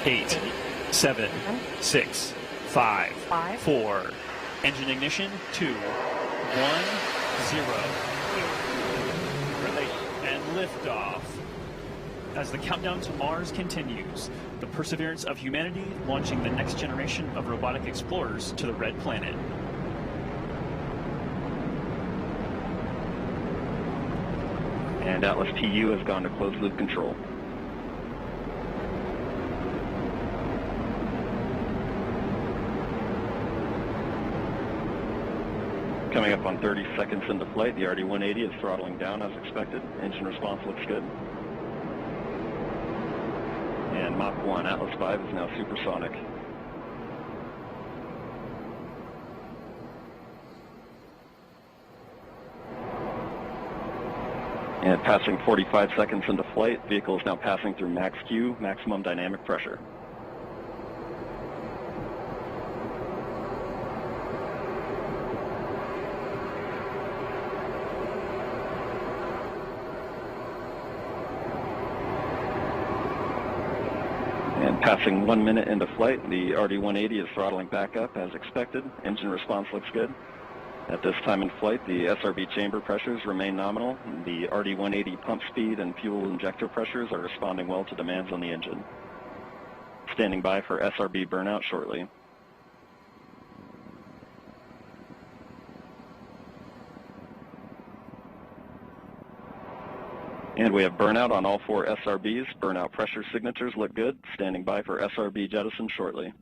8, 7, 6, 5, 4. Engine ignition, 2, 1, 0. And liftoff. As the countdown to Mars continues, the perseverance of humanity launching the next generation of robotic explorers to the Red Planet. And Atlas TU has gone to closed loop control. Coming up on 30 seconds into flight, the RD-180 is throttling down as expected. Engine response looks good. And Mach 1, Atlas 5 is now supersonic. And passing 45 seconds into flight, vehicle is now passing through max Q, maximum dynamic pressure. And passing 1 minute into flight, the RD-180 is throttling back up as expected. Engine response looks good. At this time in flight, the SRB chamber pressures remain nominal. The RD-180 pump speed and fuel injector pressures are responding well to demands on the engine. Standing by for SRB burnout shortly. And we have burnout on all 4 SRBs. Burnout pressure signatures look good. Standing by for SRB jettison shortly.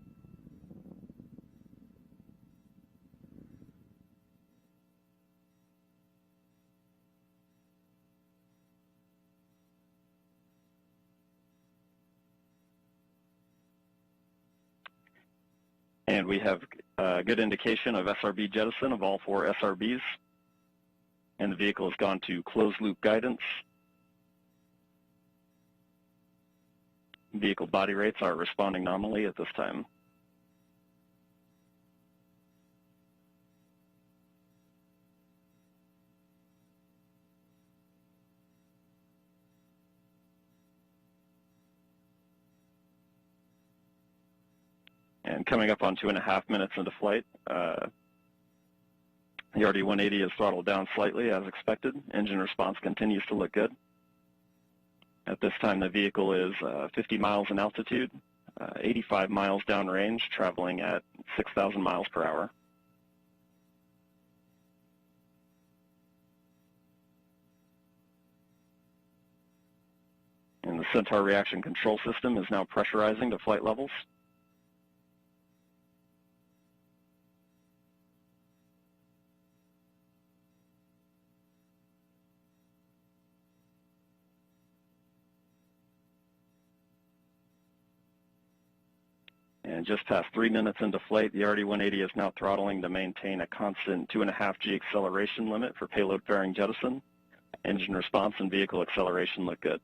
And we have a good indication of SRB jettison of all 4 SRBs. And the vehicle has gone to closed loop guidance. Vehicle body rates are responding nominally at this time. And coming up on 2.5 minutes into flight, the RD-180 is throttled down slightly as expected. Engine response continues to look good. At this time, the vehicle is 50 miles in altitude, 85 miles downrange, traveling at 6,000 miles per hour. And the Centaur reaction control system is now pressurizing to flight levels. And just past 3 minutes into flight, the RD-180 is now throttling to maintain a constant 2.5 G acceleration limit for payload fairing jettison. Engine response and vehicle acceleration look good.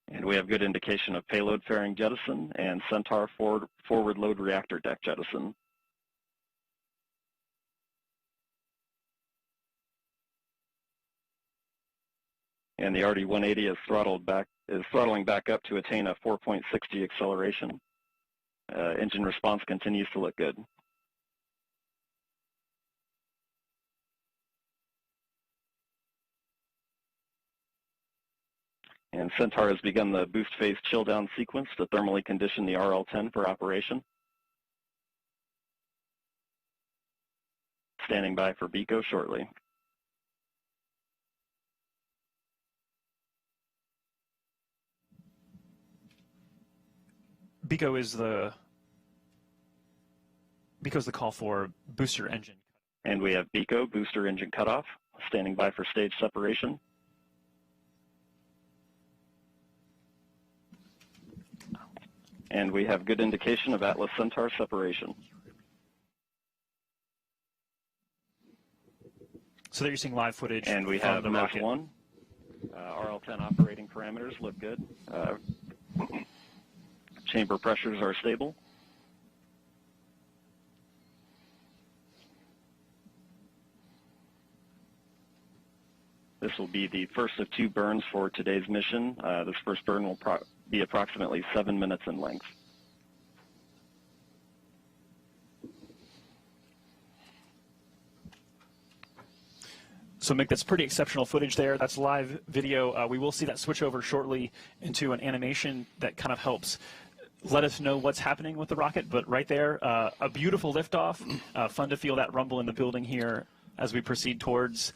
And we have good indication of payload fairing jettison and Centaur forward load reactor deck jettison. And the RD-180 is throttling back up to attain a 4.6 G acceleration. Engine response continues to look good. And Centaur has begun the boost phase chill down sequence to thermally condition the RL-10 for operation. Standing by for BECO shortly. BECO's the call for booster engine. And we have BECO, booster engine cutoff, standing by for stage separation. And we have good indication of Atlas Centaur separation. So there you're seeing live footage. And we have the Mach 1. RL-10 operating parameters look good. Chamber pressures are stable. This will be the first of 2 burns for today's mission. This first burn will be approximately 7 minutes in length. So, Mick, that's pretty exceptional footage there. That's live video. We will see that switch over shortly into an animation that kind of helps let us know what's happening with the rocket. But right there, a beautiful liftoff. Fun to feel that rumble in the building here as we proceed towards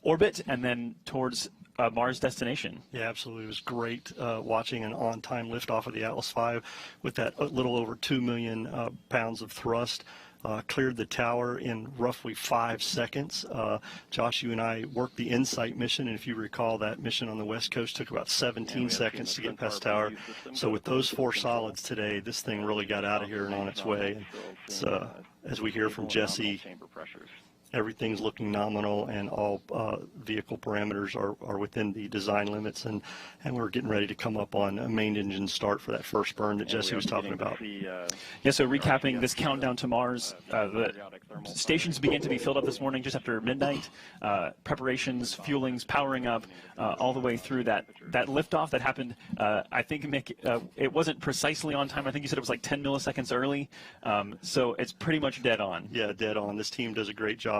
orbit and then towards Mars destination. Yeah, absolutely. It was great watching an on-time liftoff of the Atlas V with that little over 2 million pounds of thrust. Cleared the tower in roughly 5 seconds. Josh, you and I worked the InSight mission, and if you recall, that mission on the West Coast took about 17 seconds to get past tower. So with those 4 solids today, this thing really got out of here and on its way. It's, as we hear from Jesse, everything's looking nominal, and all vehicle parameters are within the design limits, and we're getting ready to come up on a main engine start for that first burn that Jesse was talking about. Yeah, so recapping this countdown to Mars, the stations began to be filled up this morning just after midnight. Preparations, fuelings, powering up, all the way through that liftoff that happened, I think, Mick, it wasn't precisely on time. I think you said it was like 10 milliseconds early, so it's pretty much dead on. Yeah, dead on. This team does a great job.